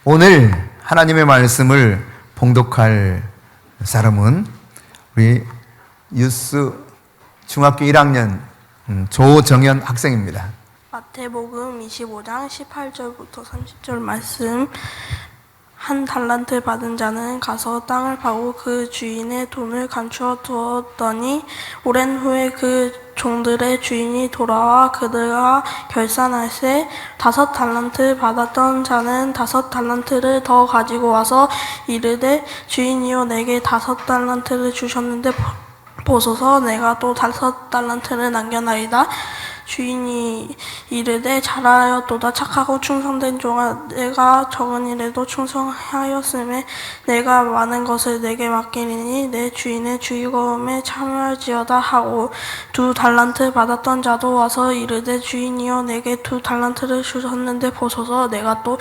오늘 하나님의 말씀을 봉독할 사람은 우리 유스 중학교 1학년 조정현 학생입니다. 마태복음 25장 18절부터 30절 말씀. 한 달란트 받은 자는 가서 땅을 파고 그 주인의 돈을 감추어 두었더니 오랜 후에 그 종들의 주인이 돌아와 그들과 결산할세 5달란트 받았던 자는 5달란트를 더 가지고 와서 이르되 주인이여 내게 5달란트를 주셨는데 보소서 내가 또 5달란트를 남겨나이다. 주인이 이르되 잘하였도다. 착하고 충성된 종아, 내가 적은 일에도 충성하였음에 내가 많은 것을 내게 맡기리니 내 주인의 즐거움에 참여할지어다 하고 2달란트 받았던 자도 와서 이르되 주인이여 내게 2달란트를 주셨는데 보소서 내가 또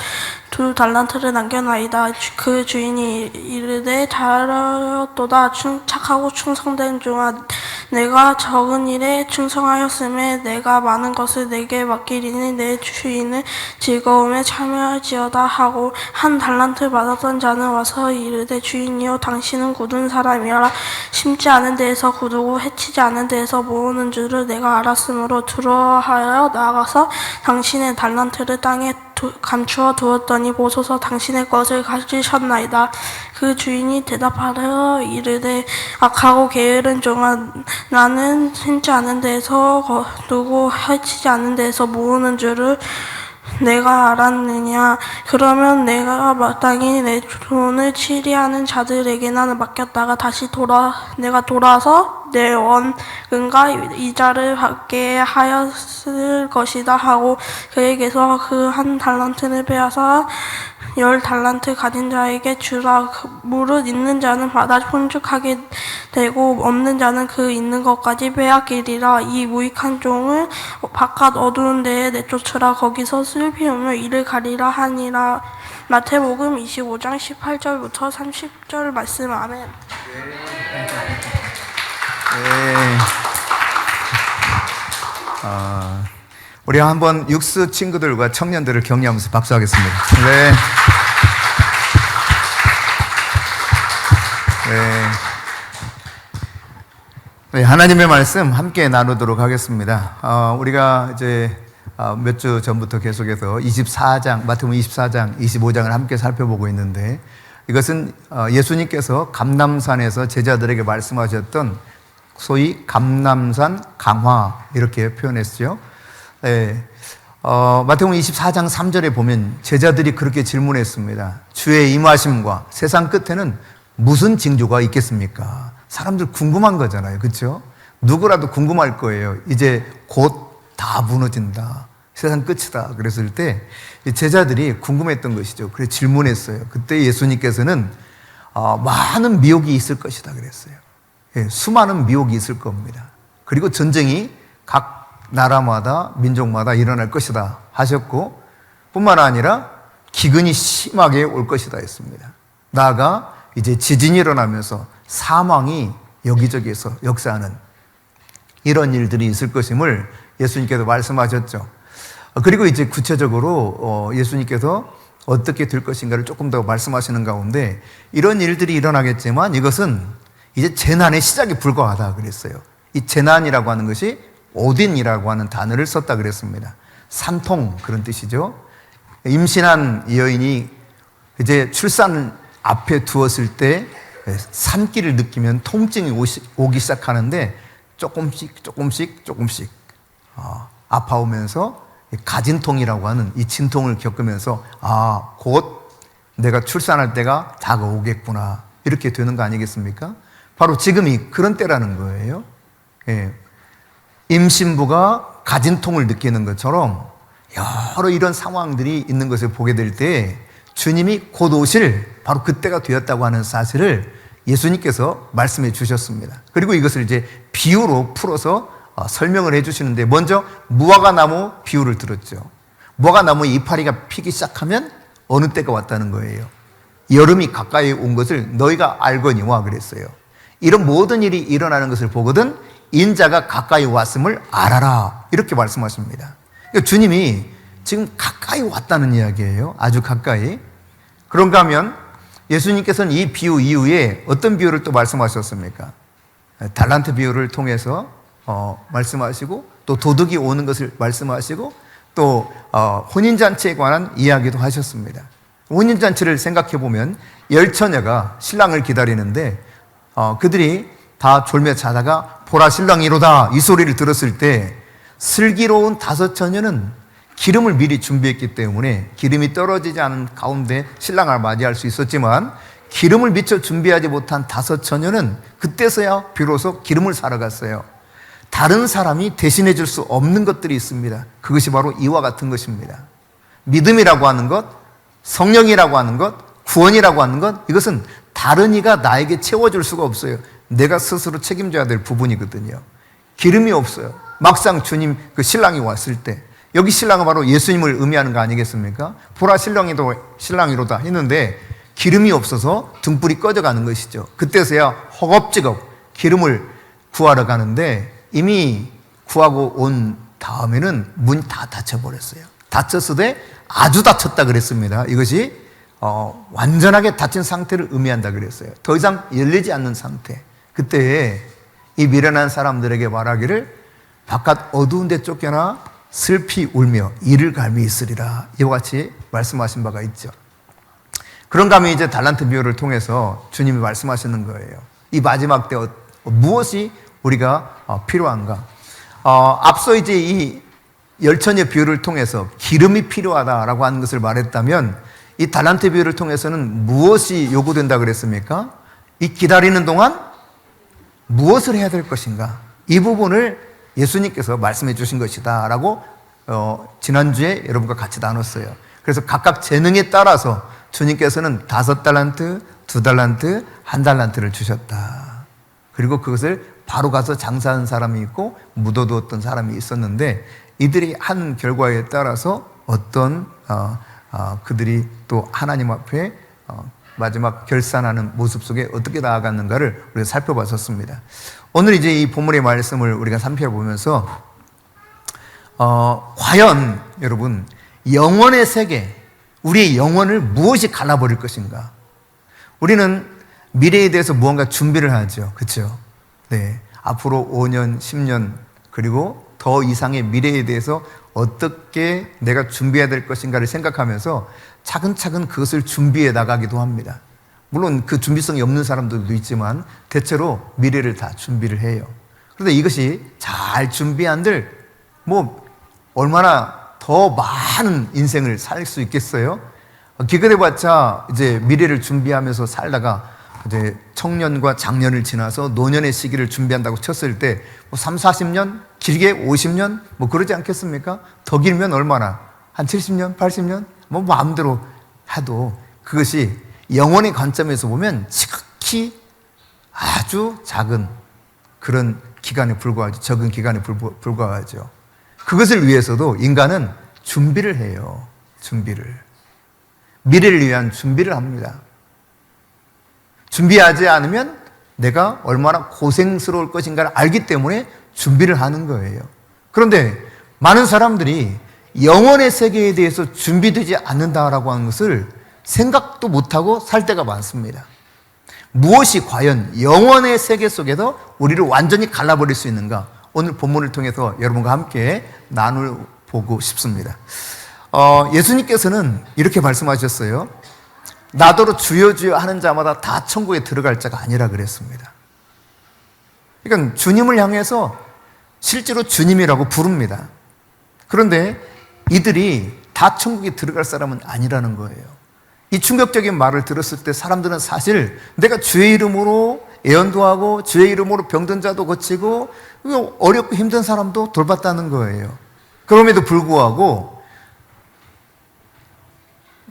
2달란트를 남겨나이다. 그 주인이 이르되 잘하였도다. 착하고 충성된 종아, 내가 적은 일에 충성하였음에 내가 많은 것을 내게 맡기리니 내 주인의 즐거움에 참여할지어다 하고 1달란트 받았던 자는 와서 이르되 주인이여 당신은 굳은 사람이라 심지 않은 데에서 거두고 해치지 않은 데에서 모으는 줄을 내가 알았으므로 두려워하여 나가서 당신의 달란트를 땅에 감추어 두었더니 보소서 당신의 것을 가지셨나이다. 그 주인이 대답하여 이르되 악하고 게으른 종아, 나는 심지 않은 데에서 거두고 해치지 않은 데에서 모으는 줄을 내가 알았느냐. 그러면 내가 마땅히 내 돈을 치리하는 자들에게나 맡겼다가 다시 내가 돌아서 내 원금과 이자를 받게 하였을 것이다 하고 그에게서 그 1달란트를 빼앗아 10달란트 가진 자에게 주라. 무릇 있는 자는 받아 풍족하게 되고 없는 자는 그 있는 것까지 빼앗기리라. 이 무익한 종을 바깥 어두운 데에 내쫓으라. 거기서 슬피 울며 이를 가리라 하니라. 마태복음 25장 18절부터 30절 말씀. 아멘. 우리 한번 육수 친구들과 청년들을 격려하면서 박수하겠습니다. 네. 네, 하나님의 말씀 함께 나누도록 하겠습니다. 우리가 이제 몇 주 전부터 계속해서 24장, 마태복음 24장, 25장을 함께 살펴보고 있는데 이것은 예수님께서 감람산에서 제자들에게 말씀하셨던 소위 감람산 강화 이렇게 표현했죠. 네. 마태복음 24장 3절에 보면 제자들이 그렇게 질문했습니다. 주의 임하심과 세상 끝에는 무슨 징조가 있겠습니까? 사람들 궁금한 거잖아요. 그렇죠? 누구라도 궁금할 거예요. 이제 곧 다 무너진다. 세상 끝이다. 그랬을 때 제자들이 궁금했던 것이죠. 그래서 질문했어요. 그때 예수님께서는 많은 미혹이 있을 것이다 그랬어요. 예, 수많은 미혹이 있을 겁니다. 그리고 전쟁이 각 나라마다 민족마다 일어날 것이다 하셨고 뿐만 아니라 기근이 심하게 올 것이다 했습니다. 나아가 이제 지진이 일어나면서 사망이 여기저기에서 역사하는 이런 일들이 있을 것임을 예수님께서 말씀하셨죠. 그리고 이제 구체적으로 예수님께서 어떻게 될 것인가를 조금 더 말씀하시는 가운데 이런 일들이 일어나겠지만 이것은 이제 재난의 시작에 불과하다 그랬어요. 이 재난이라고 하는 것이 오딘이라고 하는 단어를 썼다 그랬습니다. 산통 그런 뜻이죠. 임신한 여인이 이제 출산 앞에 두었을 때 산기를 느끼면 통증이 오기 시작하는데 조금씩 아파오면서 가진통이라고 하는 이 진통을 겪으면서 곧 내가 출산할 때가 다가오겠구나 이렇게 되는 거 아니겠습니까? 바로 지금이 그런 때라는 거예요. 예. 임신부가 가진통을 느끼는 것처럼 여러 이런 상황들이 있는 것을 보게 될 때 주님이 곧 오실 바로 그때가 되었다고 하는 사실을 예수님께서 말씀해 주셨습니다. 그리고 이것을 이제 비유로 풀어서 설명을 해 주시는데 먼저 무화과 나무 비유를 들었죠. 무화과 나무의 이파리가 피기 시작하면 어느 때가 왔다는 거예요. 여름이 가까이 온 것을 너희가 알거니와 그랬어요. 이런 모든 일이 일어나는 것을 보거든 인자가 가까이 왔음을 알아라 이렇게 말씀하십니다. 그러니까 주님이 지금 가까이 왔다는 이야기예요. 아주 가까이. 그런가 하면 예수님께서는 이 비유 이후에 어떤 비유를 또 말씀하셨습니까? 달란트 비유를 통해서 말씀하시고, 또 도둑이 오는 것을 말씀하시고, 또 혼인잔치에 관한 이야기도 하셨습니다. 혼인잔치를 생각해 보면 10처녀가 신랑을 기다리는데 그들이 다 졸며 자다가 보라 신랑이로다 이 소리를 들었을 때 슬기로운 5처녀는 기름을 미리 준비했기 때문에 기름이 떨어지지 않은 가운데 신랑을 맞이할 수 있었지만, 기름을 미처 준비하지 못한 5처녀는 그때서야 비로소 기름을 사러 갔어요. 다른 사람이 대신해 줄 수 없는 것들이 있습니다. 그것이 바로 이와 같은 것입니다. 믿음이라고 하는 것, 성령이라고 하는 것, 구원이라고 하는 것, 이것은 다른 이가 나에게 채워줄 수가 없어요. 내가 스스로 책임져야 될 부분이거든요. 기름이 없어요. 막상 주님 그 신랑이 왔을 때, 여기 신랑은 바로 예수님을 의미하는 거 아니겠습니까? 보라 신랑이로다 했는데 기름이 없어서 등불이 꺼져가는 것이죠. 그때서야 허겁지겁 기름을 구하러 가는데, 이미 구하고 온 다음에는 문이 다 닫혀버렸어요. 닫혔으되 아주 닫혔다 그랬습니다. 이것이 완전하게 닫힌 상태를 의미한다 그랬어요. 더 이상 열리지 않는 상태. 그때 이 미련한 사람들에게 말하기를 바깥 어두운 데 쫓겨나 슬피 울며 이를 갈미 있으리라, 이와 같이 말씀하신 바가 있죠. 그런가 하면 이제 달란트 비유를 통해서 주님이 말씀하시는 거예요. 이 마지막 때 무엇이 우리가 필요한가? 앞서 이제 이 10처녀 비유를 통해서 기름이 필요하다라고 하는 것을 말했다면, 이 달란트 비유를 통해서는 무엇이 요구된다 그랬습니까? 이 기다리는 동안 무엇을 해야 될 것인가? 이 부분을 예수님께서 말씀해 주신 것이다 라고 지난주에 여러분과 같이 나눴어요. 그래서 각각 재능에 따라서 주님께서는 5달란트, 2달란트, 1달란트를 주셨다. 그리고 그것을 바로 가서 장사한 사람이 있고 묻어두었던 사람이 있었는데, 이들이 한 결과에 따라서 어떤 그들이 또 하나님 앞에 마지막 결산하는 모습 속에 어떻게 나아갔는가를 우리가 살펴봤었습니다. 오늘 이제 이 본문의 말씀을 우리가 살펴보면서 과연 여러분, 영원의 세계, 우리의 영혼을 무엇이 갈라버릴 것인가? 우리는 미래에 대해서 무언가 준비를 하죠. 그렇죠? 네. 앞으로 5년, 10년, 그리고 더 이상의 미래에 대해서 어떻게 내가 준비해야 될 것인가를 생각하면서 차근차근 그것을 준비해 나가기도 합니다. 물론 그 준비성이 없는 사람들도 있지만 대체로 미래를 다 준비를 해요. 그런데 이것이 잘 준비한들 얼마나 더 많은 인생을 살 수 있겠어요? 기껏해봤자 이제 미래를 준비하면서 살다가 이제 청년과 장년을 지나서 노년의 시기를 준비한다고 쳤을 때 3, 40년, 길게 50년 그러지 않겠습니까? 더 길면 얼마나? 한 70년, 80년? 마음대로 해도 그것이 영혼의 관점에서 보면 지극히 아주 작은 그런 기간에 불과하죠. 적은 기간에 불과하죠. 그것을 위해서도 인간은 준비를 해요. 미래를 위한 준비를 합니다. 준비하지 않으면 내가 얼마나 고생스러울 것인가를 알기 때문에 준비를 하는 거예요. 그런데 많은 사람들이 영혼의 세계에 대해서 준비되지 않는다라고 하는 것을 생각도 못하고 살 때가 많습니다. 무엇이 과연 영혼의 세계 속에서 우리를 완전히 갈라버릴 수 있는가? 오늘 본문을 통해서 여러분과 함께 나눠보고 싶습니다. 예수님께서는 이렇게 말씀하셨어요. 나더러 주여 주여 하는 자마다 다 천국에 들어갈 자가 아니라 그랬습니다. 그러니까 주님을 향해서 실제로 주님이라고 부릅니다. 그런데 이들이 다 천국에 들어갈 사람은 아니라는 거예요. 이 충격적인 말을 들었을 때 사람들은 사실 내가 주의 이름으로 예언도 하고 주의 이름으로 병든 자도 고치고 어렵고 힘든 사람도 돌봤다는 거예요. 그럼에도 불구하고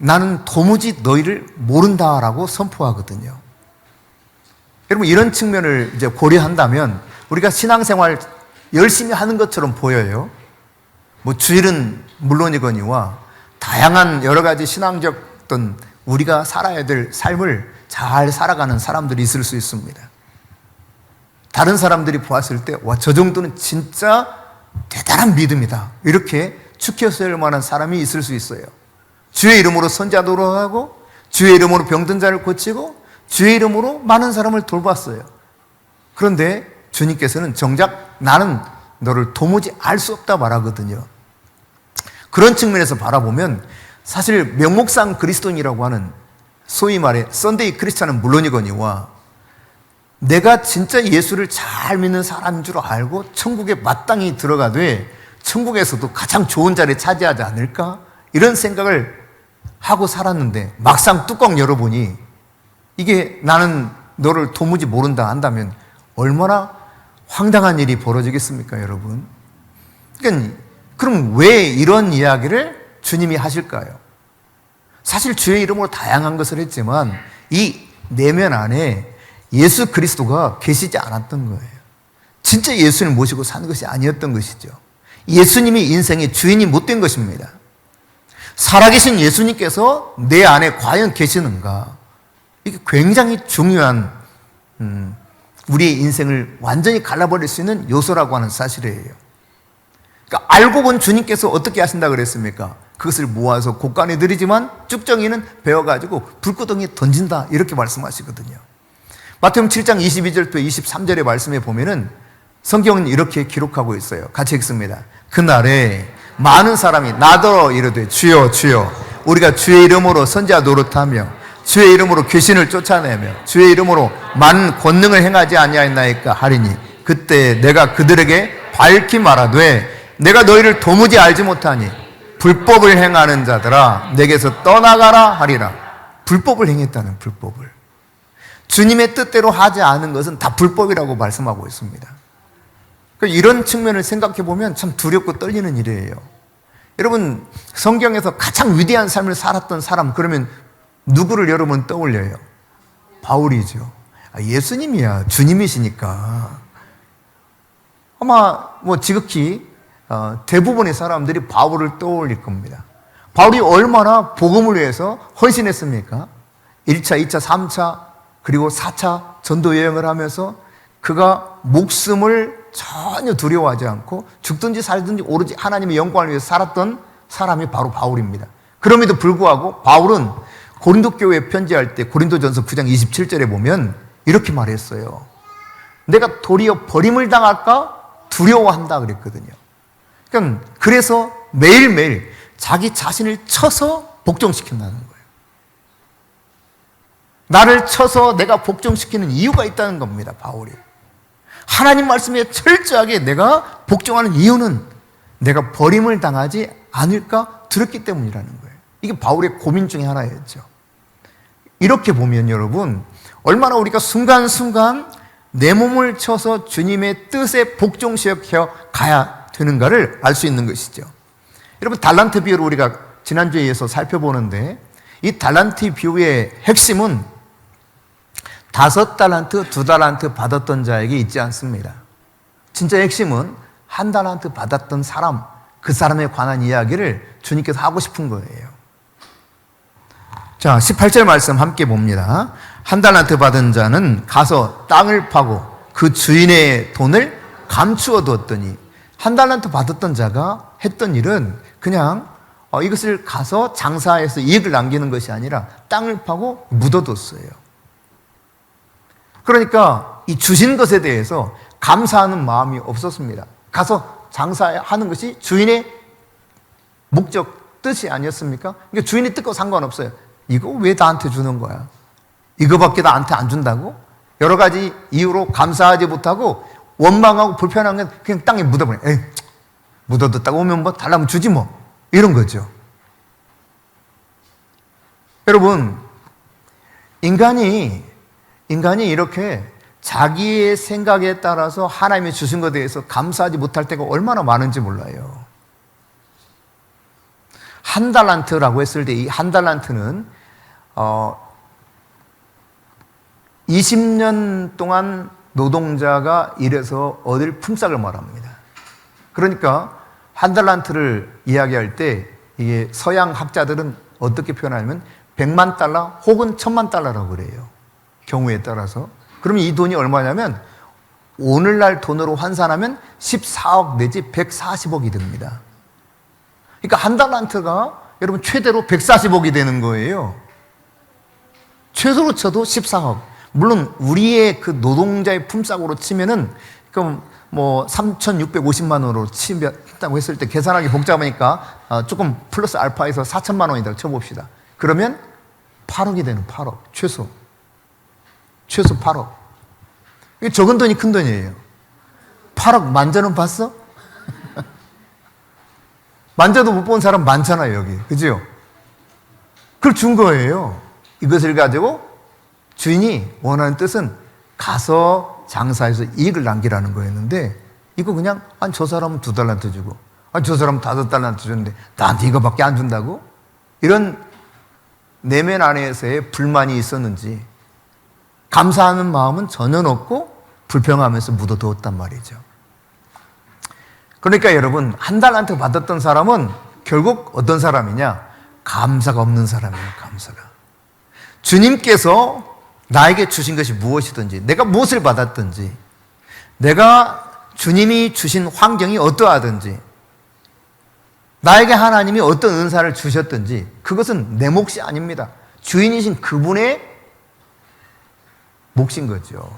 나는 도무지 너희를 모른다라고 선포하거든요. 여러분, 이런 측면을 이제 고려한다면 우리가 신앙생활 열심히 하는 것처럼 보여요. 주일은 물론이거니와 다양한 여러 가지 신앙적 어떤 우리가 살아야 될 삶을 잘 살아가는 사람들이 있을 수 있습니다. 다른 사람들이 보았을 때 저 정도는 진짜 대단한 믿음이다, 이렇게 축했을 만한 사람이 있을 수 있어요. 주의 이름으로 선자도록 하고 주의 이름으로 병든 자를 고치고 주의 이름으로 많은 사람을 돌봤어요. 그런데 주님께서는 정작 나는 너를 도무지 알 수 없다 말하거든요. 그런 측면에서 바라보면 사실 명목상 그리스도인이라고 하는 소위 말해 썬데이 크리스찬은 물론이거니와 내가 진짜 예수를 잘 믿는 사람인 줄 알고 천국에 마땅히 들어가되 천국에서도 가장 좋은 자리에 차지하지 않을까? 이런 생각을 하고 살았는데 막상 뚜껑 열어보니 이게 나는 너를 도무지 모른다 한다면 얼마나 황당한 일이 벌어지겠습니까, 여러분? 그러니까 그럼 왜 이런 이야기를 주님이 하실까요? 사실 주의 이름으로 다양한 것을 했지만 이 내면 안에 예수 그리스도가 계시지 않았던 거예요. 진짜 예수를 모시고 사는 것이 아니었던 것이죠. 예수님이 인생의 주인이 못된 것입니다. 살아계신 예수님께서 내 안에 과연 계시는가? 이게 굉장히 중요한 우리의 인생을 완전히 갈라버릴 수 있는 요소라고 하는 사실이에요. 그러니까 알고 본 주님께서 어떻게 하신다 그랬습니까? 그것을 모아서 곳간에 들이지만 쭉정이는 베어가지고 불구덩이에 던진다 이렇게 말씀하시거든요. 마태복음 7장 22절부터 23절의 말씀에 보면은 성경은 이렇게 기록하고 있어요. 같이 읽습니다. 그날에 많은 사람이 나더러 이르되 주여 주여 우리가 주의 이름으로 선지자 노릇하며 주의 이름으로 귀신을 쫓아내며 주의 이름으로 많은 권능을 행하지 아니하였나이까 하리니 그때 내가 그들에게 밝히 말하되 내가 너희를 도무지 알지 못하니 불법을 행하는 자들아 내게서 떠나가라 하리라. 불법을 행했다는 불법을. 주님의 뜻대로 하지 않은 것은 다 불법이라고 말씀하고 있습니다. 이런 측면을 생각해 보면 참 두렵고 떨리는 일이에요. 여러분 성경에서 가장 위대한 삶을 살았던 사람 그러면 누구를 여러분 떠올려요? 바울이죠. 예수님이야. 주님이시니까. 아마 지극히 대부분의 사람들이 바울을 떠올릴 겁니다. 바울이 얼마나 복음을 위해서 헌신했습니까? 1차, 2차, 3차 그리고 4차 전도 여행을 하면서 그가 목숨을 전혀 두려워하지 않고 죽든지 살든지 오로지 하나님의 영광을 위해서 살았던 사람이 바로 바울입니다. 그럼에도 불구하고 바울은 고린도 교회에 편지할 때 고린도전서 9장 27절에 보면 이렇게 말했어요. 내가 도리어 버림을 당할까 두려워한다 그랬거든요. 그러니까 그래서 매일매일 자기 자신을 쳐서 복종시킨다는 거예요. 나를 쳐서 내가 복종시키는 이유가 있다는 겁니다, 바울이. 하나님 말씀에 철저하게 내가 복종하는 이유는 내가 버림을 당하지 않을까 두렵기 때문이라는 거예요. 이게 바울의 고민 중에 하나였죠. 이렇게 보면 여러분 얼마나 우리가 순간순간 내 몸을 쳐서 주님의 뜻에 복종시켜 가야 되는가를 알 수 있는 것이죠. 여러분 달란트 비유를 우리가 지난주에 이어서 살펴보는데 이 달란트 비유의 핵심은 5달란트, 2달란트 받았던 자에게 있지 않습니다. 진짜 핵심은 1달란트 받았던 사람, 그 사람에 관한 이야기를 주님께서 하고 싶은 거예요. 자, 18절 말씀 함께 봅니다. 1달란트 받은 자는 가서 땅을 파고 그 주인의 돈을 감추어 두었더니 1달란트 받았던 자가 했던 일은 그냥 이것을 가서 장사해서 이익을 남기는 것이 아니라 땅을 파고 묻어뒀어요. 그러니까 이 주신 것에 대해서 감사하는 마음이 없었습니다. 가서 장사하는 것이 주인의 목적, 뜻이 아니었습니까? 그러니까 주인의 뜻과 상관없어요. 이거 왜 나한테 주는 거야? 이거밖에 나한테 안 준다고? 여러 가지 이유로 감사하지 못하고 원망하고 불편한 건 그냥 땅에 묻어버려. 에이, 묻어뒀다고 오면 뭐 달라면 주지 뭐. 이런 거죠. 여러분, 인간이 이렇게 자기의 생각에 따라서 하나님이 주신 것에 대해서 감사하지 못할 때가 얼마나 많은지 몰라요. 1달란트라고 했을 때 이 1달란트는 20년 동안 노동자가 일해서 얻을 품삯을 말합니다. 그러니까 1달란트를 이야기할 때 이게 서양 학자들은 어떻게 표현하냐면 100만 달러 혹은 1000만 달러라고 그래요. 경우에 따라서. 그러면 이 돈이 얼마냐면 오늘날 돈으로 환산하면 14억 내지 140억이 됩니다. 그러니까 1달란트가 여러분 최대로 140억이 되는 거예요. 최소로 쳐도 14억. 물론 우리의 그 노동자의 품삯으로 치면은 그럼 뭐 3,650만 원으로 친다고 했을 때 계산하기 복잡하니까 조금 플러스 알파해서 4천만 원이다 쳐봅시다. 그러면 8억이 되는 8억. 최소 8억. 이게 적은 돈이 큰 돈이에요. 8억 만져는 봤어? 만져도 못 본 사람 많잖아요, 여기. 그죠? 그걸 준 거예요. 이것을 가지고 주인이 원하는 뜻은 가서 장사해서 이익을 남기라는 거였는데, 이거 그냥, 아니, 저 사람은 2달란트 주고, 아니, 저 사람은 5달란트 줬는데, 나한테 이거밖에 안 준다고? 이런 내면 안에서의 불만이 있었는지, 감사하는 마음은 전혀 없고, 불평하면서 묻어두었단 말이죠. 그러니까 여러분, 1달란트 받았던 사람은 결국 어떤 사람이냐? 감사가 없는 사람이에요, 감사가. 주님께서 나에게 주신 것이 무엇이든지, 내가 무엇을 받았든지, 내가 주님이 주신 환경이 어떠하든지, 나에게 하나님이 어떤 은사를 주셨든지, 그것은 내 몫이 아닙니다. 주인이신 그분의 몫인 거죠.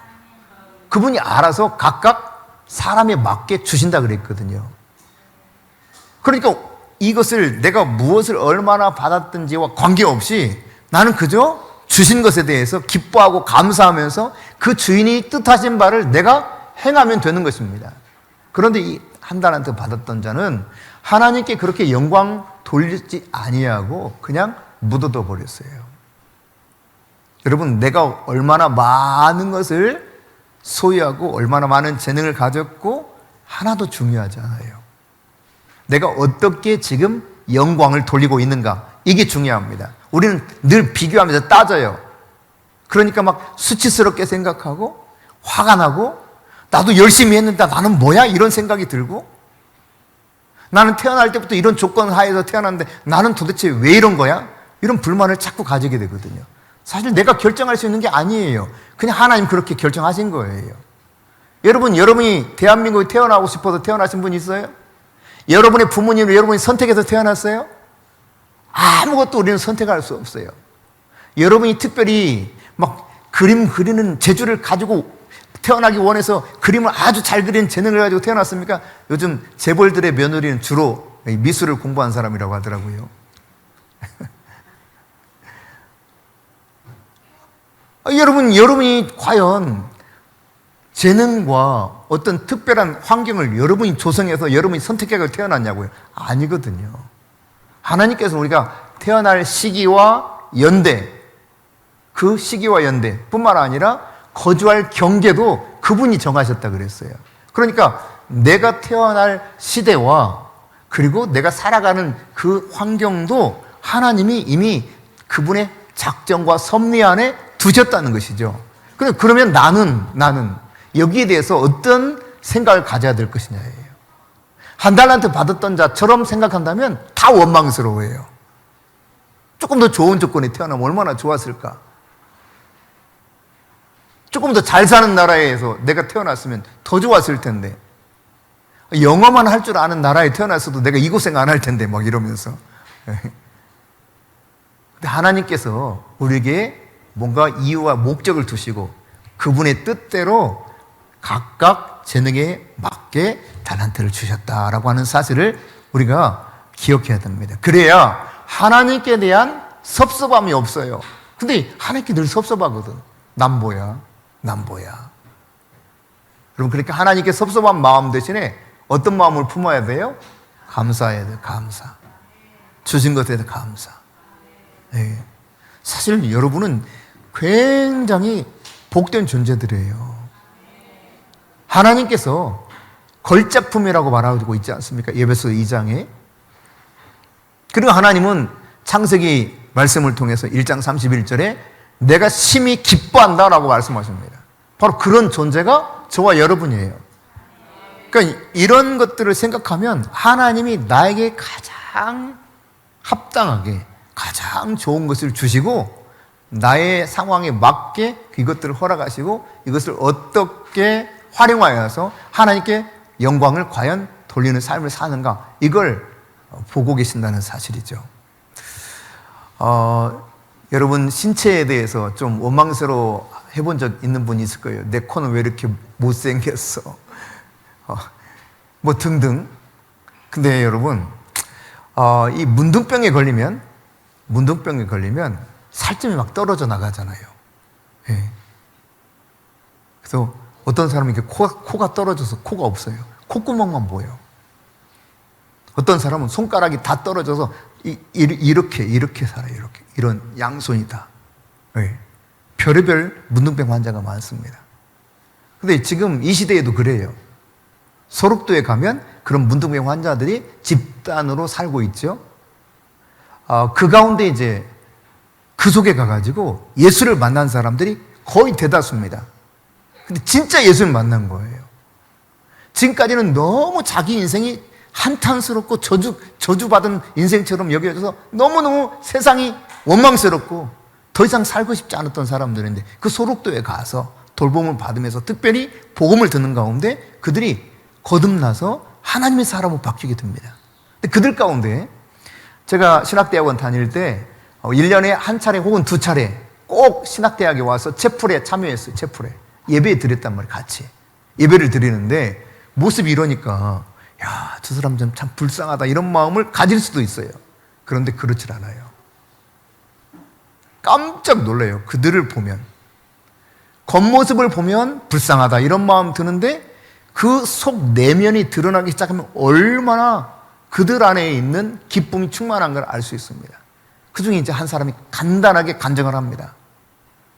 그분이 알아서 각각 사람에 맞게 주신다 그랬거든요. 그러니까 이것을 내가 무엇을 얼마나 받았든지와 관계없이 나는 그저 주신 것에 대해서 기뻐하고 감사하면서 그 주인이 뜻하신 바를 내가 행하면 되는 것입니다. 그런데 이 1달란트 받았던 자는 하나님께 그렇게 영광 돌리지 아니하고 그냥 묻어둬 버렸어요. 여러분, 내가 얼마나 많은 것을 소유하고 얼마나 많은 재능을 가졌고 하나도 중요하지 않아요. 내가 어떻게 지금 영광을 돌리고 있는가, 이게 중요합니다. 우리는 늘 비교하면서 따져요. 그러니까 막 수치스럽게 생각하고 화가 나고, 나도 열심히 했는데 나는 뭐야? 이런 생각이 들고, 나는 태어날 때부터 이런 조건 하에서 태어났는데 나는 도대체 왜 이런 거야? 이런 불만을 자꾸 가지게 되거든요. 사실 내가 결정할 수 있는 게 아니에요. 그냥 하나님 그렇게 결정하신 거예요. 여러분이 대한민국에 태어나고 싶어서 태어나신 분 있어요? 여러분의 부모님을 여러분이 선택해서 태어났어요? 아무것도 우리는 선택할 수 없어요. 여러분이 특별히 막 그림 그리는 재주를 가지고 태어나기 원해서 그림을 아주 잘 그리는 재능을 가지고 태어났습니까? 요즘 재벌들의 며느리는 주로 미술을 공부한 사람이라고 하더라고요. 여러분이 과연 재능과 어떤 특별한 환경을 여러분이 조성해서 여러분이 선택해서 태어났냐고요? 아니거든요. 하나님께서 우리가 태어날 시기와 연대, 그 시기와 연대 뿐만 아니라 거주할 경계도 그분이 정하셨다 그랬어요. 그러니까 내가 태어날 시대와 그리고 내가 살아가는 그 환경도 하나님이 이미 그분의 작정과 섭리 안에 두셨다는 것이죠. 그러면 나는 여기에 대해서 어떤 생각을 가져야 될 것이냐예요. 1달란트 받았던 자처럼 생각한다면 다 원망스러워해요. 조금 더 좋은 조건에 태어나면 얼마나 좋았을까? 조금 더 잘 사는 나라에서 내가 태어났으면 더 좋았을 텐데, 영어만 할 줄 아는 나라에 태어났어도 내가 이 고생 안 할 텐데 막 이러면서. 근데 하나님께서 우리에게 뭔가 이유와 목적을 두시고 그분의 뜻대로 각각 재능에 맞게 달란트를 주셨다라고 하는 사실을 우리가 기억해야 됩니다. 그래야 하나님께 대한 섭섭함이 없어요. 근데 하나님께 늘 섭섭하거든. 난 뭐야? 여러분, 그러니까 하나님께 섭섭한 마음 대신에 어떤 마음을 품어야 돼요? 감사해야 돼요. 감사. 주신 것에 대해 감사. 네. 사실 여러분은 굉장히 복된 존재들이에요. 하나님께서 걸작품이라고 말하고 있지 않습니까? 에베소 2장에. 그리고 하나님은 창세기 말씀을 통해서 1장 31절에 내가 심히 기뻐한다라고 말씀하십니다. 바로 그런 존재가 저와 여러분이에요. 그러니까 이런 것들을 생각하면 하나님이 나에게 가장 합당하게 가장 좋은 것을 주시고 나의 상황에 맞게 이것들을 허락하시고 이것을 어떻게 활용하여서 하나님께 영광을 과연 돌리는 삶을 사는가, 이걸 보고 계신다는 사실이죠. 여러분 신체에 대해서 좀 원망스러워 해본 적 있는 분이 있을 거예요. 내 코는 왜 이렇게 못생겼어? 뭐 등등. 근데 여러분, 이 문둥병에 걸리면 살점이 막 떨어져 나가잖아요. 예. 그래서 어떤 사람은 이렇게 코가 떨어져서 코가 없어요. 콧구멍만 보여. 어떤 사람은 손가락이 다 떨어져서 이렇게 살아요. 이렇게. 이런 양손이다. 예. 별의별 문둥병 환자가 많습니다. 근데 지금 이 시대에도 그래요. 소록도에 가면 그런 문둥병 환자들이 집단으로 살고 있죠. 그 가운데 이제 그 속에 가가지고 예수를 만난 사람들이 거의 대다수입니다. 근데 진짜 예수를 만난 거예요. 지금까지는 너무 자기 인생이 한탄스럽고 저주받은 인생처럼 여겨져서 너무너무 세상이 원망스럽고 더 이상 살고 싶지 않았던 사람들인데 그 소록도에 가서 돌봄을 받으면서 특별히 복음을 듣는 가운데 그들이 거듭나서 하나님의 사람으로 바뀌게 됩니다. 근데 그들 가운데 제가 신학대학원 다닐 때 1년에 한 차례 혹은 두 차례 꼭 신학대학에 와서 채플에 참여했어요. 채플에. 예배 드렸단 말이에요. 같이. 예배를 드리는데 모습이 이러니까 야, 저 사람 참 불쌍하다 이런 마음을 가질 수도 있어요. 그런데 그렇지 않아요. 깜짝 놀라요. 그들을 보면. 겉모습을 보면 불쌍하다 이런 마음 드는데 그 속 내면이 드러나기 시작하면 얼마나 그들 안에 있는 기쁨이 충만한 걸 알 수 있습니다. 그 중에 이제 한 사람이 간단하게 간증을 합니다.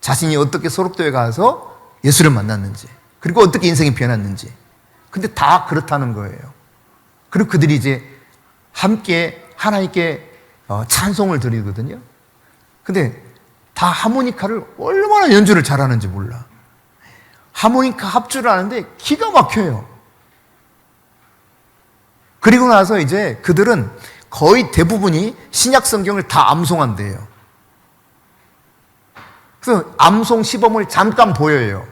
자신이 어떻게 소록도에 가서 예수를 만났는지, 그리고 어떻게 인생이 변했는지. 근데 다 그렇다는 거예요. 그리고 그들이 이제 함께 하나님께 찬송을 드리거든요. 근데 다 하모니카를 얼마나 연주를 잘하는지 몰라. 하모니카 합주를 하는데 기가 막혀요. 그리고 나서 이제 그들은 거의 대부분이 신약 성경을 다 암송한대요. 그래서 암송 시범을 잠깐 보여요.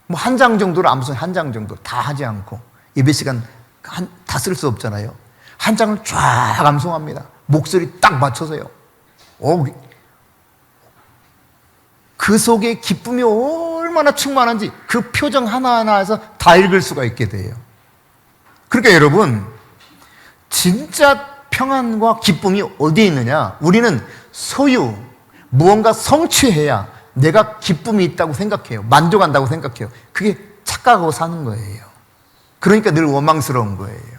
뭐 한 장 정도를 암송, 한 장 정도 다 하지 않고 예배 시간 다 쓸 수 없잖아요. 한 장을 쫙 암송합니다. 목소리 딱 맞춰서요. 그 속에 기쁨이 얼마나 충만한지 그 표정 하나하나에서 다 읽을 수가 있게 돼요. 그러니까 여러분, 진짜 평안과 기쁨이 어디에 있느냐? 우리는 소유, 무언가 성취해야 내가 기쁨이 있다고 생각해요. 만족한다고 생각해요. 그게 착각하고 사는 거예요. 그러니까 늘 원망스러운 거예요.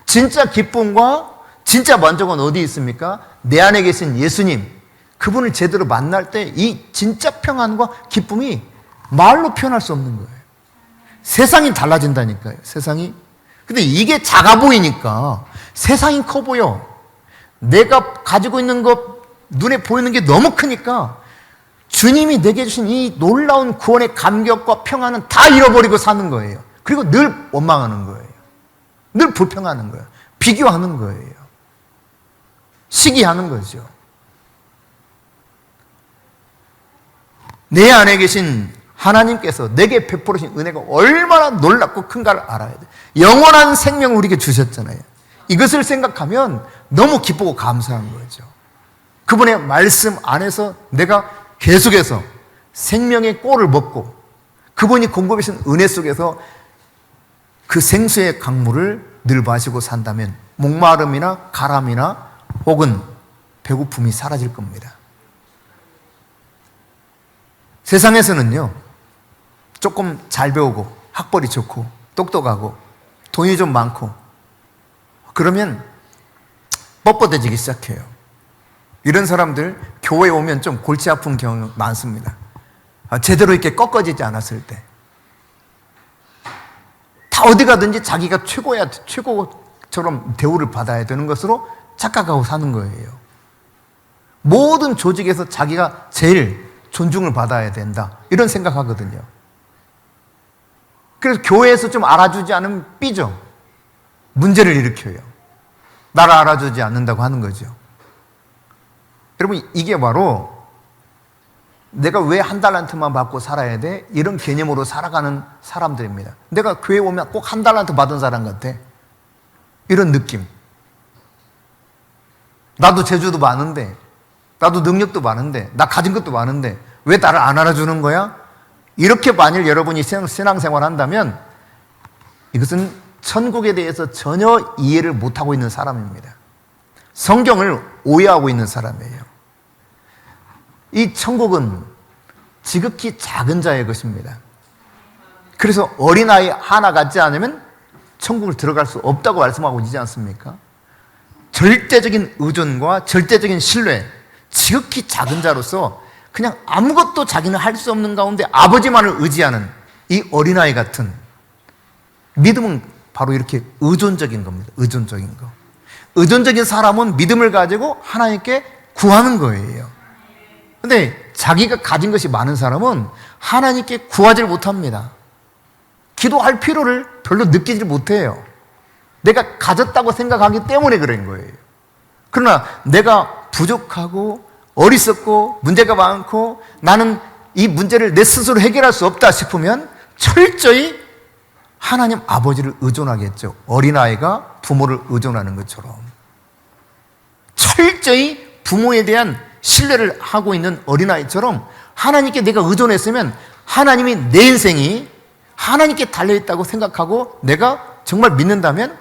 진짜 기쁨과 진짜 만족은 어디 있습니까? 내 안에 계신 예수님, 그분을 제대로 만날 때 이 진짜 평안과 기쁨이 말로 표현할 수 없는 거예요. 세상이 달라진다니까요. 세상이. 근데 이게 작아 보이니까 세상이 커 보여. 내가 가지고 있는 것, 눈에 보이는 게 너무 크니까 주님이 내게 주신 이 놀라운 구원의 감격과 평안은 다 잃어버리고 사는 거예요. 그리고 늘 원망하는 거예요. 늘 불평하는 거예요. 비교하는 거예요. 시기하는 거죠. 내 안에 계신 하나님께서 내게 베풀으신 은혜가 얼마나 놀랍고 큰가를 알아야 돼. 영원한 생명을 우리에게 주셨잖아요. 이것을 생각하면 너무 기쁘고 감사한 거죠. 그분의 말씀 안에서 내가 계속해서 생명의 꼴을 먹고 그분이 공급해 주신 은혜 속에서 그 생수의 강물을 늘 마시고 산다면 목마름이나 가람이나 혹은 배고픔이 사라질 겁니다. 세상에서는요, 조금 잘 배우고 학벌이 좋고 똑똑하고 돈이 좀 많고 그러면 뻣뻣해지기 시작해요. 이런 사람들 교회에 오면 좀 골치 아픈 경우 많습니다. 제대로 이렇게 꺾어지지 않았을 때. 다 어디 가든지 자기가 최고야, 최고처럼 대우를 받아야 되는 것으로 착각하고 사는 거예요. 모든 조직에서 자기가 제일 존중을 받아야 된다. 이런 생각하거든요. 그래서 교회에서 좀 알아주지 않으면 삐져. 문제를 일으켜요. 나를 알아주지 않는다고 하는 거죠. 여러분, 이게 바로 내가 왜 한 달란트만 받고 살아야 돼? 이런 개념으로 살아가는 사람들입니다. 내가 교회 오면 꼭 한 달란트 받은 사람 같아. 이런 느낌. 나도 재주도 많은데, 나도 능력도 많은데, 나 가진 것도 많은데 왜 나를 안 알아주는 거야? 이렇게 만일 여러분이 신앙생활 한다면 이것은 천국에 대해서 전혀 이해를 못하고 있는 사람입니다. 성경을 오해하고 있는 사람이에요. 이 천국은 지극히 작은 자의 것입니다. 그래서 어린아이 하나 갖지 않으면 천국을 들어갈 수 없다고 말씀하고 있지 않습니까? 절대적인 의존과 절대적인 신뢰, 지극히 작은 자로서 그냥 아무것도 자기는 할 수 없는 가운데 아버지만을 의지하는 이 어린아이 같은 믿음은 바로 이렇게 의존적인 겁니다. 의존적인 거. 의존적인 사람은 믿음을 가지고 하나님께 구하는 거예요. 근데 자기가 가진 것이 많은 사람은 하나님께 구하지 못합니다. 기도할 필요를 별로 느끼지 못해요. 내가 가졌다고 생각하기 때문에 그런 거예요. 그러나 내가 부족하고 어리석고 문제가 많고 나는 이 문제를 내 스스로 해결할 수 없다 싶으면 철저히 하나님 아버지를 의존하겠죠. 어린아이가 부모를 의존하는 것처럼. 철저히 부모에 대한 신뢰를 하고 있는 어린아이처럼 하나님께 내가 의존했으면 하나님이 내 인생이 하나님께 달려있다고 생각하고 내가 정말 믿는다면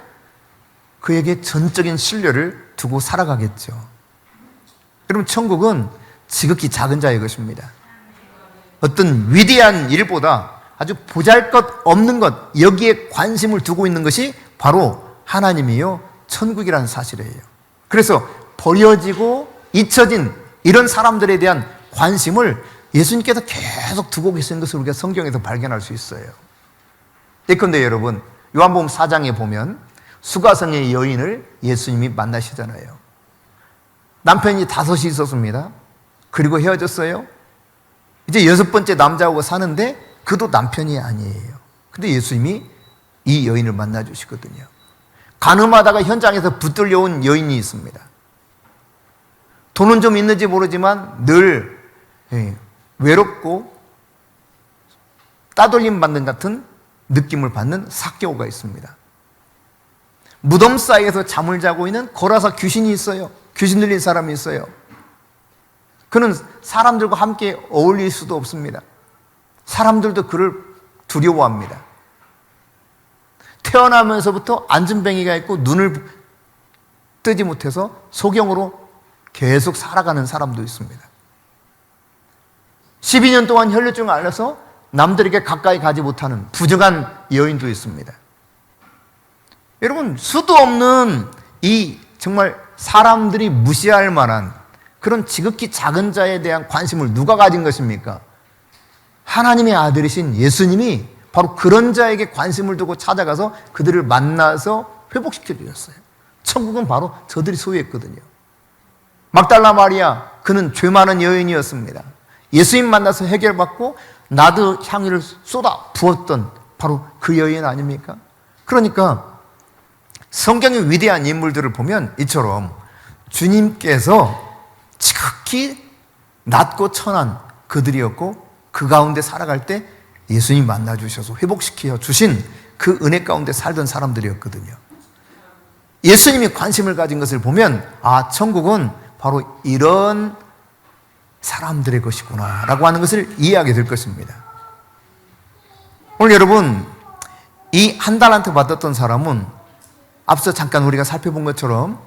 그에게 전적인 신뢰를 두고 살아가겠죠. 여러분, 천국은 지극히 작은 자의 것입니다. 어떤 위대한 일보다 아주 보잘것없는 것, 여기에 관심을 두고 있는 것이 바로 하나님이요 천국이라는 사실이에요. 그래서 버려지고 잊혀진 이런 사람들에 대한 관심을 예수님께서 계속 두고 계시는 것을 우리가 성경에서 발견할 수 있어요. 예컨대 여러분, 요한복음 4장에 보면 수가성의 여인을 예수님이 만나시잖아요. 남편이 5이 있었습니다. 그리고 헤어졌어요. 이제 6번째 남자하고 사는데 그도 남편이 아니에요. 근데 예수님이 이 여인을 만나 주시거든요. 간음하다가 현장에서 붙들려온 여인이 있습니다. 돈은 좀 있는지 모르지만 늘 외롭고 따돌림 받는 같은 느낌을 받는 삭개오가 있습니다. 무덤 사이에서 잠을 자고 있는 거라사 귀신이 있어요. 귀신 들린 사람이 있어요. 그는 사람들과 함께 어울릴 수도 없습니다. 사람들도 그를 두려워합니다. 태어나면서부터 안진뱅이가 있고 눈을 뜨지 못해서 소경으로 계속 살아가는 사람도 있습니다. 12년 동안 혈류증을 앓아서 남들에게 가까이 가지 못하는 부정한 여인도 있습니다. 여러분, 수도 없는 이 정말 사람들이 무시할 만한 그런 지극히 작은 자에 대한 관심을 누가 가진 것입니까? 하나님의 아들이신 예수님이 바로 그런 자에게 관심을 두고 찾아가서 그들을 만나서 회복시켜 주셨어요. 천국은 바로 저들이 소유했거든요. 막달라 마리아, 그는 죄 많은 여인이었습니다. 예수님 만나서 해결받고 나드 향유를 쏟아 부었던 바로 그 여인 아닙니까? 그러니까 성경의 위대한 인물들을 보면 이처럼 주님께서 지극히 낮고 천한 그들이었고 그 가운데 살아갈 때 예수님 만나주셔서 회복시켜 주신 그 은혜 가운데 살던 사람들이었거든요. 예수님이 관심을 가진 것을 보면 아, 천국은 바로 이런 사람들의 것이구나 라고 하는 것을 이해하게 될 것입니다. 오늘 여러분, 이 한 달란트 받았던 사람은 앞서 잠깐 우리가 살펴본 것처럼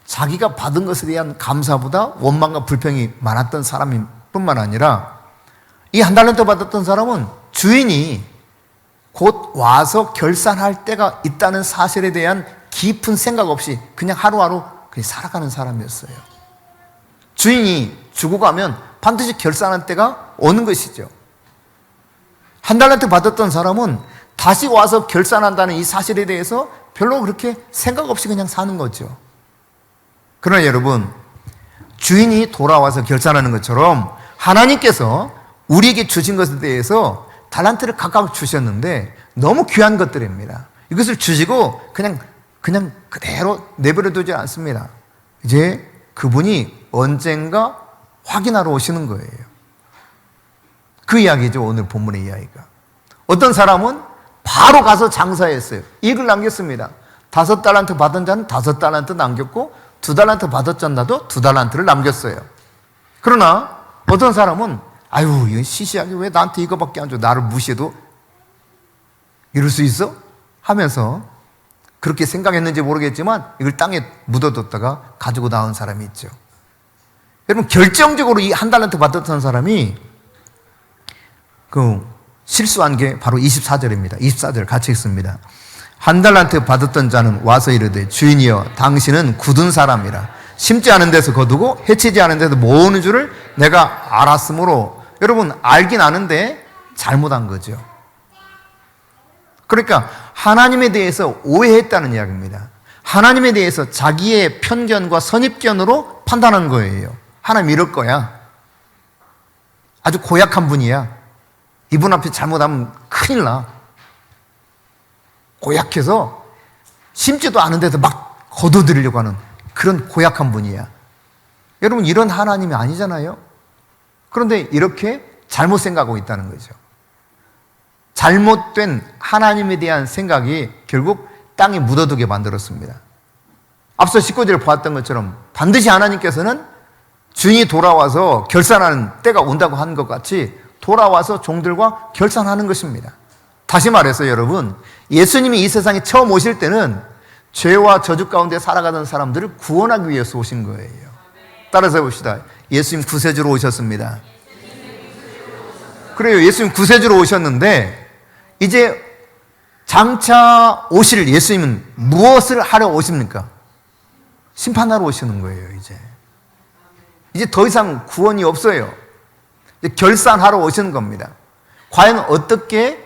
자기가 받은 것에 대한 감사보다 원망과 불평이 많았던 사람일 뿐만 아니라 이 한 달란트 받았던 사람은 주인이 곧 와서 결산할 때가 있다는 사실에 대한 깊은 생각 없이 그냥 하루하루 그냥 살아가는 사람이었어요. 주인이 주고 가면 반드시 결산할 때가 오는 것이죠. 한 달란트 받았던 사람은 다시 와서 결산한다는 이 사실에 대해서 별로 그렇게 생각 없이 그냥 사는 거죠. 그러나 여러분, 주인이 돌아와서 결산하는 것처럼 하나님께서 우리에게 주신 것에 대해서 달란트를 각각 주셨는데 너무 귀한 것들입니다. 이것을 주시고 그냥 그대로 내버려 두지 않습니다. 이제 그분이 언젠가 확인하러 오시는 거예요. 그 이야기죠, 오늘 본문의 이야기가. 어떤 사람은 바로 가서 장사했어요. 이익을 남겼습니다. 5달란트 받은 자는 5달란트 남겼고 2달란트 받았잖아도 2달란트를 남겼어요. 그러나 어떤 사람은 아유, 이거 시시하게 왜 나한테 이거밖에 안 줘? 나를 무시해도 이럴 수 있어? 하면서 그렇게 생각했는지 모르겠지만 이걸 땅에 묻어뒀다가 가지고 나온 사람이 있죠. 여러분, 결정적으로 이 1달란트 받았던 사람이 실수한 게 바로 24절입니다. 24절 같이 읽습니다. 1달란트 받았던 자는 와서 이르되 주인이여 당신은 굳은 사람이라 심지 않은 데서 거두고 해치지 않은 데서 모으는 줄을 내가 알았으므로. 여러분, 알긴 아는데 잘못한 거죠. 그러니까 하나님에 대해서 오해했다는 이야기입니다. 하나님에 대해서 자기의 편견과 선입견으로 판단한 거예요. 하나님 이럴 거야. 아주 고약한 분이야. 이분 앞에 잘못하면 큰일 나. 고약해서 심지도 않은 데서 막 거둬들이려고 하는 그런 고약한 분이야. 여러분, 이런 하나님이 아니잖아요. 그런데 이렇게 잘못 생각하고 있다는 거죠. 잘못된 하나님에 대한 생각이 결국 땅에 묻어두게 만들었습니다. 앞서 19절에 보았던 것처럼 반드시 하나님께서는 주인이 돌아와서 결산하는 때가 온다고 한 것 같이 돌아와서 종들과 결산하는 것입니다. 다시 말해서 여러분, 예수님이 이 세상에 처음 오실 때는 죄와 저주 가운데 살아가던 사람들을 구원하기 위해서 오신 거예요. 따라서 봅시다. 예수님 구세주로 오셨습니다. 그래요. 예수님 구세주로 오셨는데 이제 장차 오실 예수님은 무엇을 하러 오십니까? 심판하러 오시는 거예요. 이제 더 이상 구원이 없어요. 이제 결산하러 오시는 겁니다. 과연 어떻게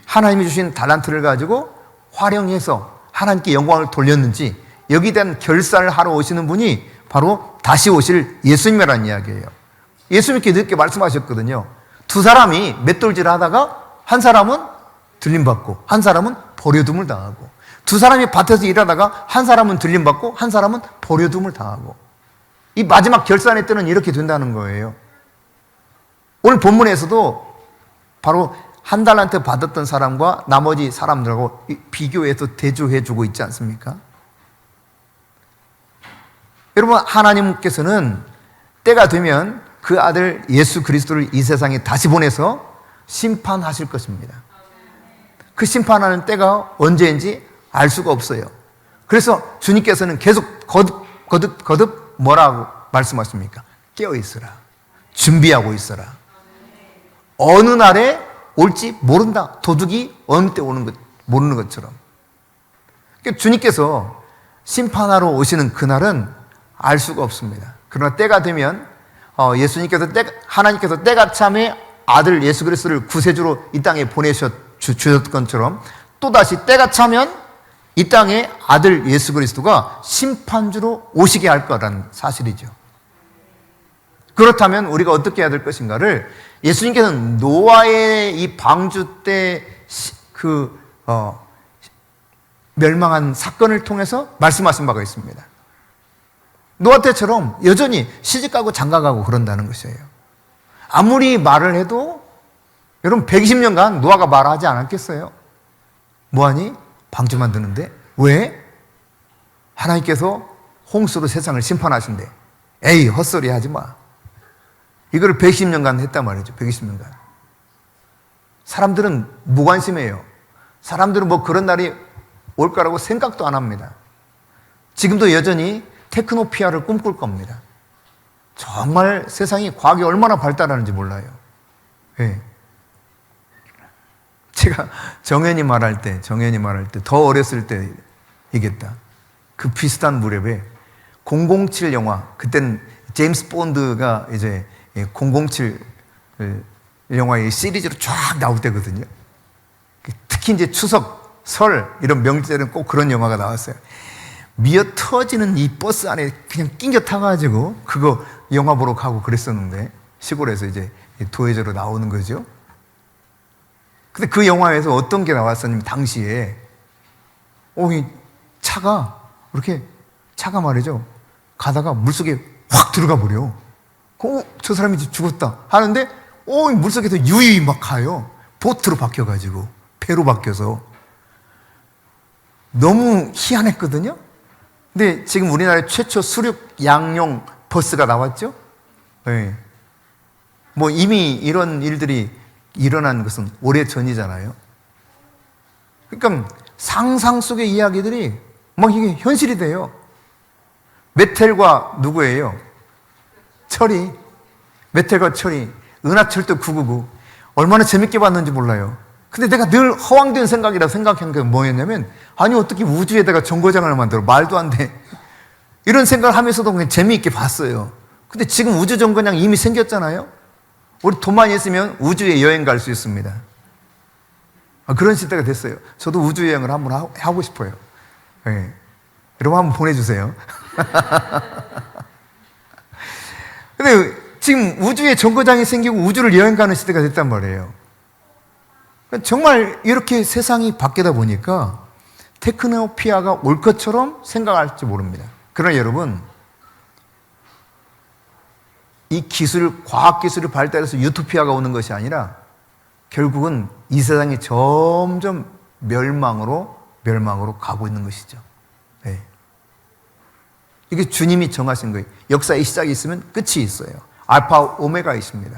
하나님이 주신 달란트를 가지고 활용해서 하나님께 영광을 돌렸는지 여기에 대한 결산을 하러 오시는 분이 바로 다시 오실 예수님이라는 이야기예요. 예수님께 늦게 말씀하셨거든요. 두 사람이 맷돌질 하다가 한 사람은 들림받고 한 사람은 버려둠을 당하고, 두 사람이 밭에서 일하다가 한 사람은 들림받고 한 사람은 버려둠을 당하고, 이 마지막 결산의 때는 이렇게 된다는 거예요. 오늘 본문에서도 바로 1달란트 받았던 사람과 나머지 사람들하고 비교해서 대조해주고 있지 않습니까? 여러분, 하나님께서는 때가 되면 그 아들 예수 그리스도를 이 세상에 다시 보내서 심판하실 것입니다. 그 심판하는 때가 언제인지 알 수가 없어요. 그래서 주님께서는 계속 거듭 뭐라고 말씀하십니까? 깨어있으라. 준비하고 있어라. 어느 날에 올지 모른다. 도둑이 어느 때 오는 것 모르는 것처럼. 그러니까 주님께서 심판하러 오시는 그날은 알 수가 없습니다. 그러나 때가 되면 하나님께서 때가 참에 아들 예수 그리스도를 구세주로 이 땅에 주셨던 것처럼 또다시 때가 차면 이 땅에 아들 예수 그리스도가 심판주로 오시게 할 거라는 사실이죠. 그렇다면 우리가 어떻게 해야 될 것인가를 예수님께서는 노아의 이 방주 때 멸망한 사건을 통해서 말씀하신 바가 있습니다. 노아 때처럼 여전히 시집가고 장가가고 그런다는 것이에요. 아무리 말을 해도 여러분 120년간 노아가 말하지 않았겠어요? 뭐하니? 방주 만드는데? 왜? 하나님께서 홍수로 세상을 심판하신대. 에이, 헛소리 하지 마. 이거를 120년간 했단 말이죠. 120년간. 사람들은 무관심해요. 사람들은 뭐 그런 날이 올 거라고 생각도 안 합니다. 지금도 여전히 테크노피아를 꿈꿀 겁니다. 정말 세상이 과학이 얼마나 발달하는지 몰라요. 네. 제가 정현이 말할 때 더 어렸을 때 얘기했다. 그 비슷한 무렵에 007 영화, 그때는 제임스 본드가 이제 007 영화의 시리즈로 쫙 나올 때거든요. 특히 이제 추석, 설 이런 명절에는 꼭 그런 영화가 나왔어요. 미어 터지는 이 버스 안에 그냥 낑겨 타가지고 그거 영화 보러 가고 그랬었는데, 시골에서 이제 도회저로 나오는 거죠. 근데 그 영화에서 어떤 게 나왔었냐면 당시에 이 차가 말이죠, 가다가 물속에 확 들어가 버려. 저 사람이 이제 죽었다 하는데 물속에서 유유히 막 가요. 보트로 바뀌어가지고 배로 바뀌어서 너무 희한했거든요. 근데 지금 우리나라에 최초 수륙 양용 버스가 나왔죠? 네. 뭐 이미 이런 일들이 일어난 것은 오래 전이잖아요. 그러니까 상상 속의 이야기들이 막 이게 현실이 돼요. 메텔과 누구예요? 철이. 메텔과 철이. 은하철도 999. 얼마나 재밌게 봤는지 몰라요. 근데 내가 늘 허황된 생각이라 생각한 게 뭐였냐면, 아니 어떻게 우주에다가 정거장을 만들어? 말도 안 돼. 이런 생각을 하면서도 그냥 재미있게 봤어요. 근데 지금 우주 정거장 이미 생겼잖아요. 우리 돈만 있으면 우주에 여행 갈 수 있습니다. 그런 시대가 됐어요. 저도 우주 여행을 한번 하고 싶어요. 네. 여러분 한번 보내주세요. 근데 지금 우주에 정거장이 생기고 우주를 여행 가는 시대가 됐단 말이에요. 정말 이렇게 세상이 바뀌다 보니까 테크노피아가 올 것처럼 생각할지 모릅니다. 그러나 여러분, 이 과학기술이 발달해서 유토피아가 오는 것이 아니라 결국은 이 세상이 점점 멸망으로 가고 있는 것이죠. 네. 이게 주님이 정하신 거예요. 역사의 시작이 있으면 끝이 있어요. 알파 오메가 있습니다.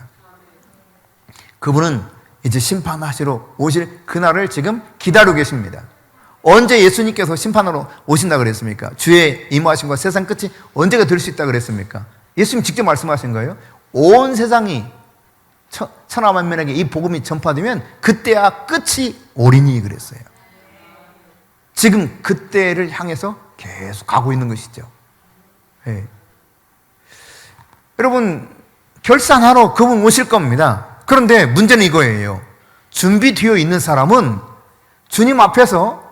그분은 이제 심판하시러 오실 그날을 지금 기다리고 계십니다. 언제 예수님께서 심판하러 오신다 그랬습니까? 주의 임하심과 세상 끝이 언제가 될 수 있다 그랬습니까? 예수님 직접 말씀하신 거예요. 온 세상이 천하 만민에게 이 복음이 전파되면 그때야 끝이 오리니 그랬어요. 지금 그때를 향해서 계속 가고 있는 것이죠. 네. 여러분, 결산하러 그분 오실 겁니다. 그런데 문제는 이거예요. 준비되어 있는 사람은 주님 앞에서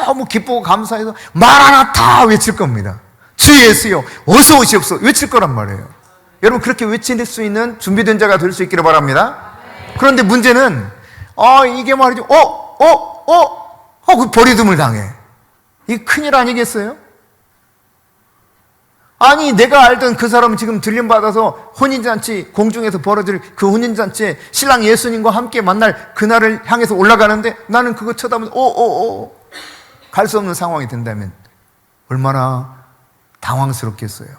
너무 기쁘고 감사해서 마라나타 외칠 겁니다. 주 예수여 어서 오시옵소서 외칠 거란 말이에요. 여러분 그렇게 외칠 수 있는 준비된 자가 될 수 있기를 바랍니다. 그런데 문제는 이게 말이죠. 그 버리둠을 당해. 이게 큰일 아니겠어요? 아니 내가 알던 그 사람은 지금 들림받아서 혼인잔치 공중에서 벌어질 그 혼인잔치에 신랑 예수님과 함께 만날 그날을 향해서 올라가는데 나는 그거 쳐다보면서 갈 수 없는 상황이 된다면 얼마나 당황스럽겠어요.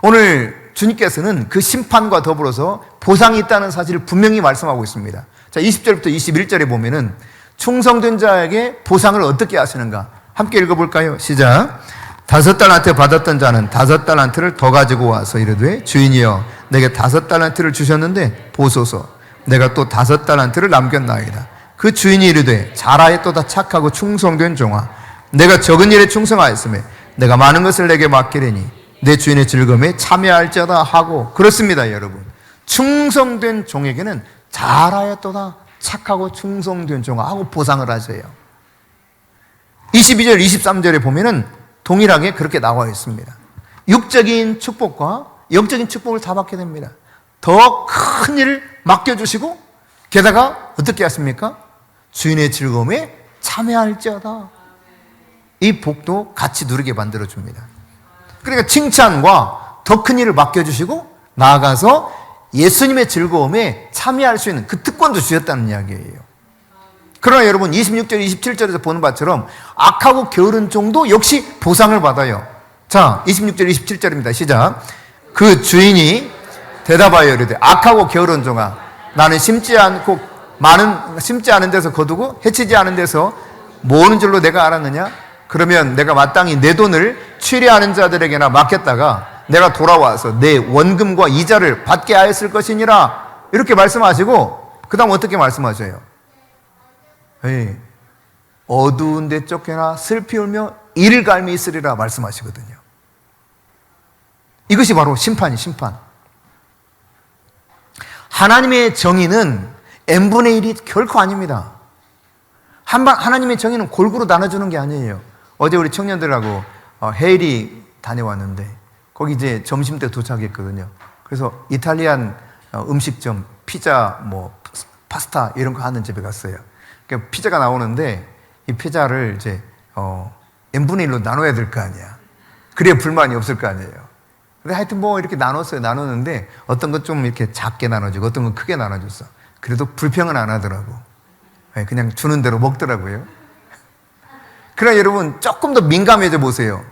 오늘 주님께서는 그 심판과 더불어서 보상이 있다는 사실을 분명히 말씀하고 있습니다. 자, 20절부터 21절에 보면은 충성된 자에게 보상을 어떻게 하시는가 함께 읽어볼까요? 시작. 5달란트 받았던 자는 5달란트를 더 가지고 와서 이르되 주인이여 내게 5달란트를 주셨는데 보소서 내가 또 5달란트를 남겼나이다. 그 주인이 이르되 잘하였도다 착하고 충성된 종아 내가 적은 일에 충성하였으며 내가 많은 것을 내게 맡기려니 내 주인의 즐거움에 참여할지어다 하고 그렇습니다. 여러분 충성된 종에게는 잘하였도다 착하고 충성된 종아 하고 보상을 하세요. 22절 23절에 보면은 동일하게 그렇게 나와 있습니다. 육적인 축복과 영적인 축복을 다 받게 됩니다. 더 큰 일을 맡겨주시고 게다가 어떻게 하십니까? 주인의 즐거움에 참여할지어다. 이 복도 같이 누리게 만들어줍니다. 그러니까 칭찬과 더 큰 일을 맡겨주시고 나아가서 예수님의 즐거움에 참여할 수 있는 그 특권도 주셨다는 이야기예요. 그러나 여러분 26절 27절에서 보는 바처럼 악하고 게으른 종도 역시 보상을 받아요. 자 26절 27절입니다. 시작. 그 주인이 대답하여 이르되 악하고 게으른 종아 나는 심지 않은 데서 거두고 해치지 않은 데서 모으는 줄로 내가 알았느냐? 그러면 내가 마땅히 내 돈을 취리하는 자들에게나 맡겼다가 내가 돌아와서 내 원금과 이자를 받게 하였을 것이니라. 이렇게 말씀하시고 그 다음 어떻게 말씀하셔요? 에이, 어두운 데 쫓겨나 슬피 울며 일갈미 있으리라 말씀하시거든요. 이것이 바로 심판이 심판. 하나님의 정의는 n분의 1이 결코 아닙니다. 하나님의 정의는 골고루 나눠주는 게 아니에요. 어제 우리 청년들하고 헤일이 다녀왔는데 거기 이제 점심때 도착했거든요. 그래서 이탈리안 음식점 피자 파스타 이런 거 하는 집에 갔어요. 그러니까 피자가 나오는데 이 피자를 이제 n분의 1로 나눠야 될 거 아니야. 그래야 불만이 없을 거 아니에요. 근데 하여튼 이렇게 나눴는데 어떤 건 좀 이렇게 작게 나눠주고 어떤 건 크게 나눠줬어. 그래도 불평은 안 하더라고. 그냥 주는 대로 먹더라고요. 그러나 여러분 조금 더 민감해져 보세요.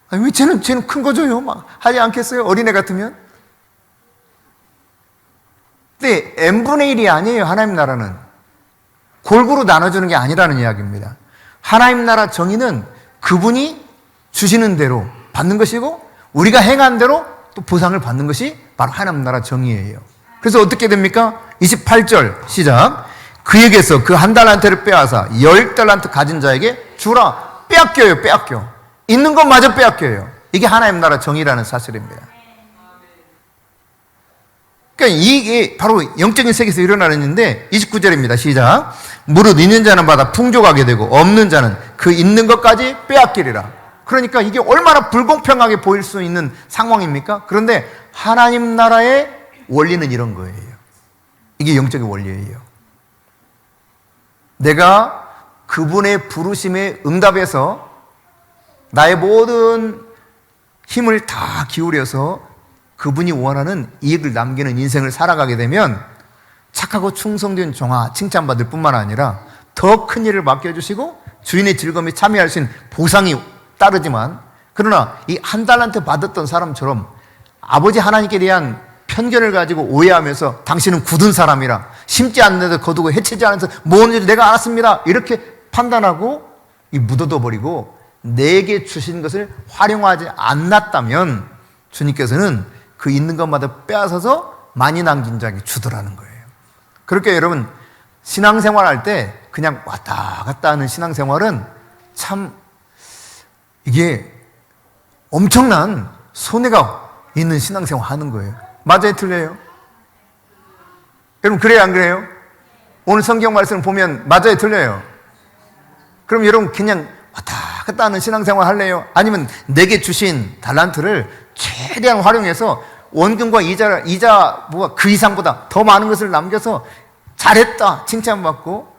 아니, 왜 쟤는 큰 거 줘요? 막 하지 않겠어요? 어린애 같으면? 근데 n분의 1이 아니에요. 하나님 나라는 골고루 나눠주는 게 아니라는 이야기입니다. 하나님 나라 정의는 그분이 주시는 대로 받는 것이고 우리가 행한 대로 또 보상을 받는 것이 바로 하나님 나라 정의예요. 그래서 어떻게 됩니까? 28절 시작. 그에게서 그 한 달란트를 빼앗아 10달란트 가진 자에게 주라. 빼앗겨요. 빼앗겨. 있는 것마저 빼앗겨요. 이게 하나님 나라 정의라는 사실입니다. 그러니까 이게 바로 영적인 세계에서 일어나는 일인데 29절입니다. 시작. 무릇 있는 자는 받아 풍족하게 되고 없는 자는 그 있는 것까지 빼앗기리라. 그러니까 이게 얼마나 불공평하게 보일 수 있는 상황입니까? 그런데 하나님 나라의 원리는 이런 거예요. 이게 영적인 원리예요. 내가 그분의 부르심에 응답해서 나의 모든 힘을 다 기울여서 그분이 원하는 이익을 남기는 인생을 살아가게 되면 착하고 충성된 종아 칭찬받을 뿐만 아니라 더 큰 일을 맡겨주시고 주인의 즐거움에 참여할 수 있는 보상이 따르지만, 그러나 이 한 달란트 받았던 사람처럼 아버지 하나님께 대한 편견을 가지고 오해하면서 당신은 굳은 사람이라 심지 않는 데 거두고 해치지 않아서 뭐는지 내가 알았습니다 이렇게 판단하고 묻어둬 버리고 내게 주신 것을 활용하지 않았다면 주님께서는 그 있는 것마다 빼앗아서 많이 남긴 자에게 주더라는 거예요. 그렇게 여러분 신앙생활 할 때 그냥 왔다 갔다 하는 신앙생활은 참 이게 엄청난 손해가 있는 신앙생활 하는 거예요. 맞아요? 틀려요? 여러분 그래요? 안 그래요? 오늘 성경 말씀을 보면 맞아요? 틀려요? 그럼 여러분 그냥 왔다 갔다 하는 신앙생활 할래요? 아니면 내게 주신 달란트를 최대한 활용해서 원금과 이자 뭐가 그 이상보다 더 많은 것을 남겨서 잘했다 칭찬받고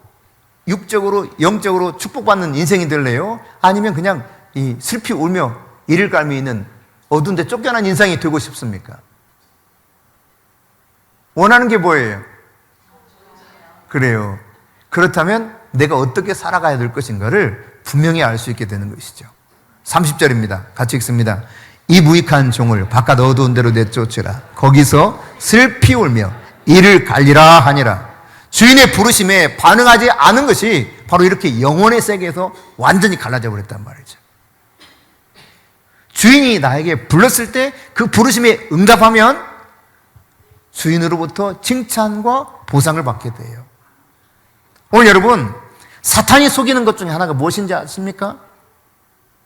육적으로 영적으로 축복받는 인생이 될래요? 아니면 그냥 이 슬피 울며 이를 깔며 있는 어두운 데 쫓겨난 인생이 되고 싶습니까? 원하는 게 뭐예요? 그래요. 그렇다면 내가 어떻게 살아가야 될 것인가를 분명히 알 수 있게 되는 것이죠. 30절입니다. 같이 읽습니다. 이 무익한 종을 바깥 어두운 데로 내쫓으라. 거기서 슬피 울며 이를 갈리라 하니라. 주인의 부르심에 반응하지 않은 것이 바로 이렇게 영혼의 세계에서 완전히 갈라져 버렸단 말이죠. 주인이 나에게 불렀을 때 그 부르심에 응답하면 주인으로부터 칭찬과 보상을 받게 돼요. 오늘 여러분 사탄이 속이는 것 중에 하나가 무엇인지 아십니까?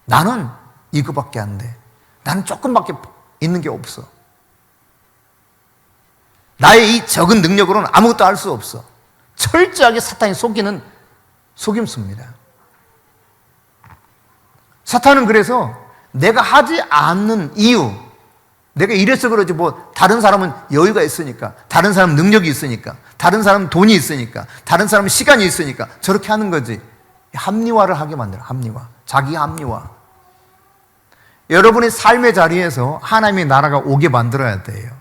나는 이거밖에 안 돼. 나는 조금밖에 있는 게 없어. 나의 이 적은 능력으로는 아무것도 할 수 없어. 철저하게 사탄이 속이는 속임수입니다. 사탄은 그래서 내가 하지 않는 이유, 내가 이래서 그러지 뭐 다른 사람은 여유가 있으니까, 다른 사람은 능력이 있으니까, 다른 사람은 돈이 있으니까, 다른 사람은 시간이 있으니까 저렇게 하는 거지. 합리화를 하게 만들어. 합리화. 자기 합리화. 여러분의 삶의 자리에서 하나님의 나라가 오게 만들어야 돼요.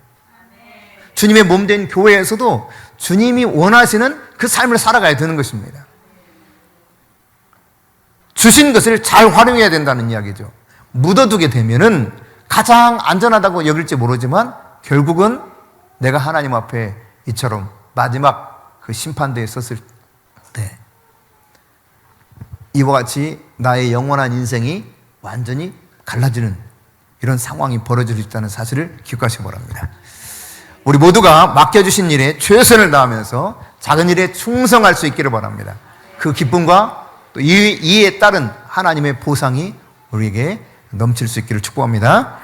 주님의 몸된 교회에서도 주님이 원하시는 그 삶을 살아가야 되는 것입니다. 주신 것을 잘 활용해야 된다는 이야기죠. 묻어두게 되면은 가장 안전하다고 여길지 모르지만 결국은 내가 하나님 앞에 이처럼 마지막 그 심판대에 섰을 때 이와 같이 나의 영원한 인생이 완전히 갈라지는 이런 상황이 벌어질 수 있다는 사실을 기억하시기 바랍니다. 우리 모두가 맡겨주신 일에 최선을 다하면서 작은 일에 충성할 수 있기를 바랍니다. 그 기쁨과 또 이에 따른 하나님의 보상이 우리에게 넘칠 수 있기를 축복합니다.